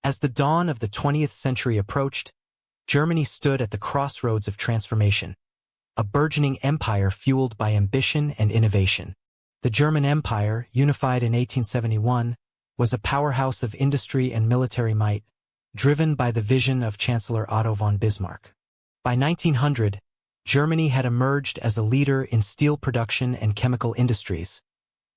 As the dawn of the 20th century approached, Germany stood at the crossroads of transformation, a burgeoning empire fueled by ambition and innovation. The German Empire, unified in 1871, was a powerhouse of industry and military might, driven by the vision of Chancellor Otto von Bismarck. By 1900, Germany had emerged as a leader in steel production and chemical industries,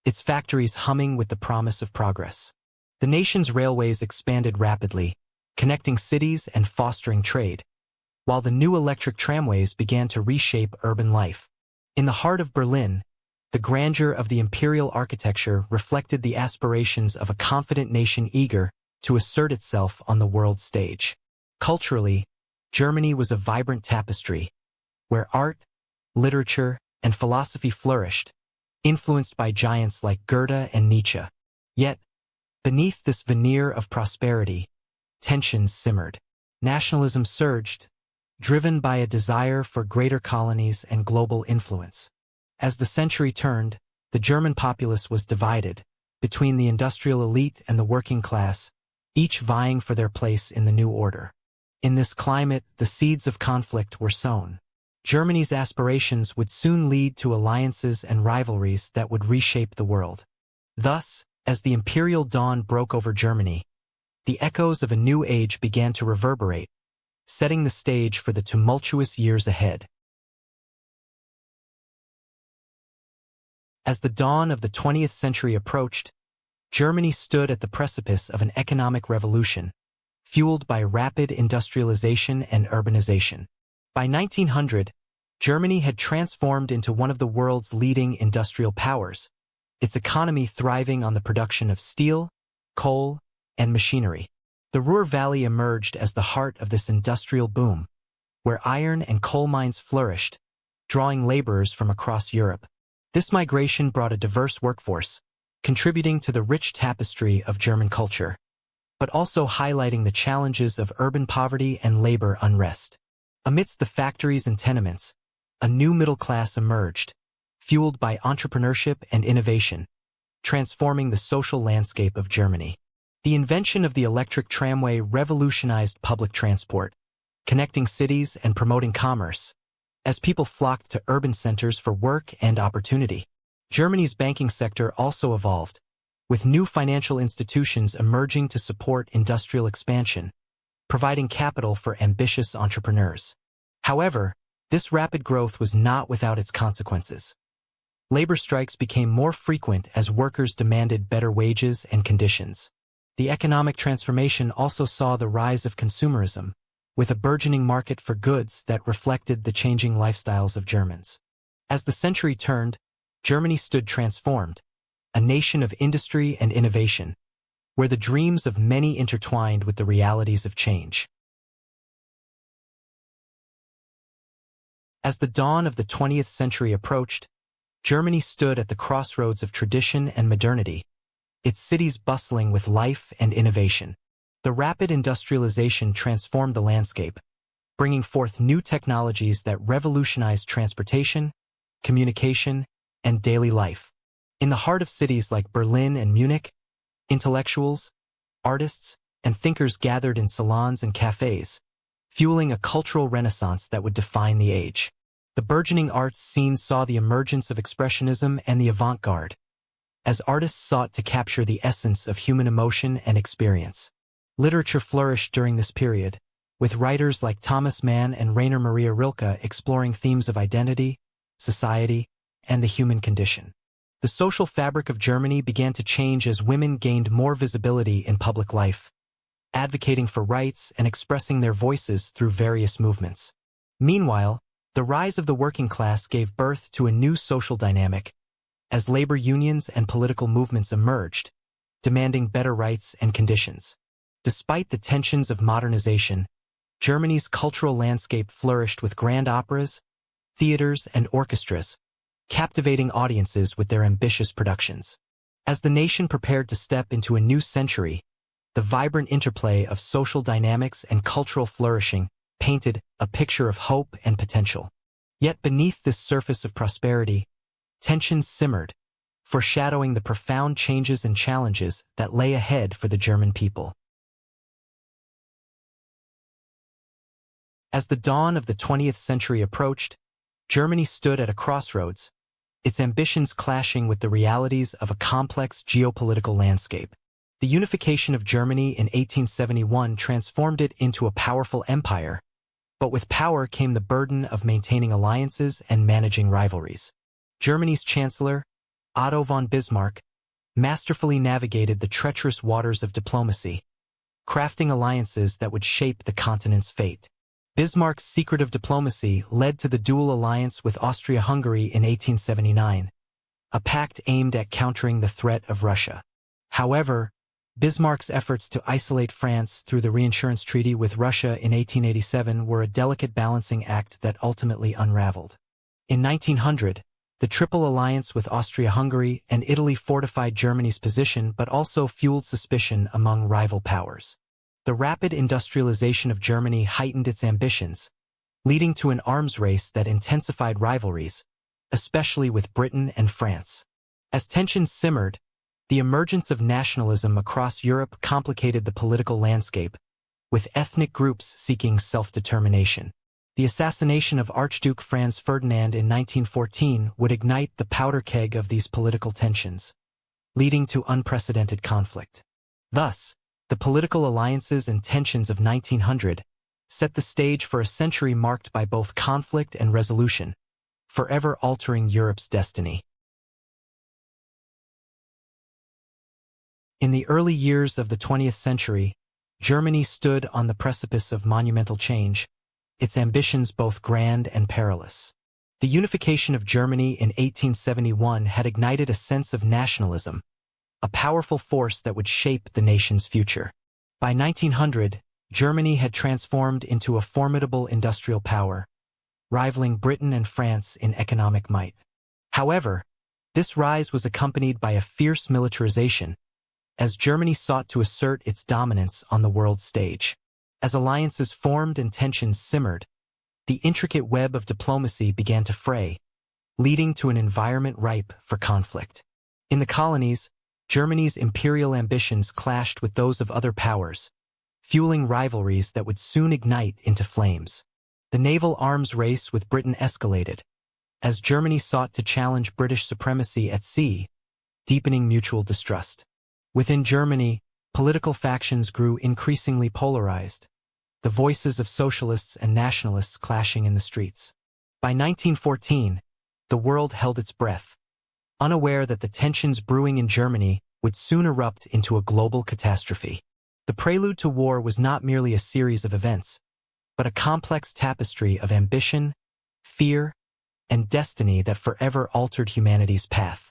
its factories humming with the promise of progress. The nation's railways expanded rapidly, connecting cities and fostering trade, while the new electric tramways began to reshape urban life. In the heart of Berlin, the grandeur of the imperial architecture reflected the aspirations of a confident nation eager to assert itself on the world stage. Culturally, Germany was a vibrant tapestry, where art, literature, and philosophy flourished, influenced by giants like Goethe and Nietzsche. Yet, beneath this veneer of prosperity, tensions simmered. Nationalism surged, driven by a desire for greater colonies and global influence. As the century turned, the German populace was divided between the industrial elite and the working class, each vying for their place in the new order. In this climate, the seeds of conflict were sown. Germany's aspirations would soon lead to alliances and rivalries that would reshape the world. Thus, as the imperial dawn broke over Germany, the echoes of a new age began to reverberate, setting the stage for the tumultuous years ahead. As the dawn of the 20th century approached, Germany stood at the precipice of an economic revolution, fueled by rapid industrialization and urbanization. By 1900, Germany had transformed into one of the world's leading industrial powers, its economy thriving on the production of steel, coal, and machinery. The Ruhr Valley emerged as the heart of this industrial boom, where iron and coal mines flourished, drawing laborers from across Europe. This migration brought a diverse workforce, contributing to the rich tapestry of German culture, but also highlighting the challenges of urban poverty and labor unrest. Amidst the factories and tenements, a new middle class emerged, fueled by entrepreneurship and innovation, transforming the social landscape of Germany. The invention of the electric tramway revolutionized public transport, connecting cities and promoting commerce, as people flocked to urban centers for work and opportunity. Germany's banking sector also evolved, with new financial institutions emerging to support industrial expansion, providing capital for ambitious entrepreneurs. However, this rapid growth was not without its consequences. Labor strikes became more frequent as workers demanded better wages and conditions. The economic transformation also saw the rise of consumerism, with a burgeoning market for goods that reflected the changing lifestyles of Germans. As the century turned, Germany stood transformed, a nation of industry and innovation, where the dreams of many intertwined with the realities of change. As the dawn of the 20th century approached, Germany stood at the crossroads of tradition and modernity, its cities bustling with life and innovation. The rapid industrialization transformed the landscape, bringing forth new technologies that revolutionized transportation, communication, and daily life. In the heart of cities like Berlin and Munich, intellectuals, artists, and thinkers gathered in salons and cafes, fueling a cultural renaissance that would define the age. The burgeoning arts scene saw the emergence of expressionism and the avant-garde, as artists sought to capture the essence of human emotion and experience. Literature flourished during this period, with writers like Thomas Mann and Rainer Maria Rilke exploring themes of identity, society, and the human condition. The social fabric of Germany began to change as women gained more visibility in public life, advocating for rights and expressing their voices through various movements. Meanwhile, the rise of the working class gave birth to a new social dynamic, as labor unions and political movements emerged, demanding better rights and conditions. Despite the tensions of modernization, Germany's cultural landscape flourished with grand operas, theaters, and orchestras, captivating audiences with their ambitious productions. As the nation prepared to step into a new century, the vibrant interplay of social dynamics and cultural flourishing painted a picture of hope and potential. Yet beneath this surface of prosperity, tensions simmered, foreshadowing the profound changes and challenges that lay ahead for the German people. As the dawn of the 20th century approached, Germany stood at a crossroads, its ambitions clashing with the realities of a complex geopolitical landscape. The unification of Germany in 1871 transformed it into a powerful empire, but with power came the burden of maintaining alliances and managing rivalries. Germany's chancellor, Otto von Bismarck, masterfully navigated the treacherous waters of diplomacy, crafting alliances that would shape the continent's fate. Bismarck's secretive diplomacy led to the dual alliance with Austria-Hungary in 1879, a pact aimed at countering the threat of Russia. However, Bismarck's efforts to isolate France through the reinsurance treaty with Russia in 1887 were a delicate balancing act that ultimately unraveled. In 1900, the Triple Alliance with Austria-Hungary and Italy fortified Germany's position but also fueled suspicion among rival powers. The rapid industrialization of Germany heightened its ambitions, leading to an arms race that intensified rivalries, especially with Britain and France. As tensions simmered, the emergence of nationalism across Europe complicated the political landscape, with ethnic groups seeking self-determination. The assassination of Archduke Franz Ferdinand in 1914 would ignite the powder keg of these political tensions, leading to unprecedented conflict. Thus, the political alliances and tensions of 1900 set the stage for a century marked by both conflict and resolution, forever altering Europe's destiny. In the early years of the 20th century, Germany stood on the precipice of monumental change, its ambitions both grand and perilous. The unification of Germany in 1871 had ignited a sense of nationalism, a powerful force that would shape the nation's future. By 1900, Germany had transformed into a formidable industrial power, rivaling Britain and France in economic might. However, this rise was accompanied by a fierce militarization, as Germany sought to assert its dominance on the world stage. As alliances formed and tensions simmered, the intricate web of diplomacy began to fray, leading to an environment ripe for conflict. In the colonies, Germany's imperial ambitions clashed with those of other powers, fueling rivalries that would soon ignite into flames. The naval arms race with Britain escalated, as Germany sought to challenge British supremacy at sea, deepening mutual distrust. Within Germany, political factions grew increasingly polarized, the voices of socialists and nationalists clashing in the streets. By 1914, the world held its breath, unaware that the tensions brewing in Germany would soon erupt into a global catastrophe. The prelude to war was not merely a series of events, but a complex tapestry of ambition, fear, and destiny that forever altered humanity's path.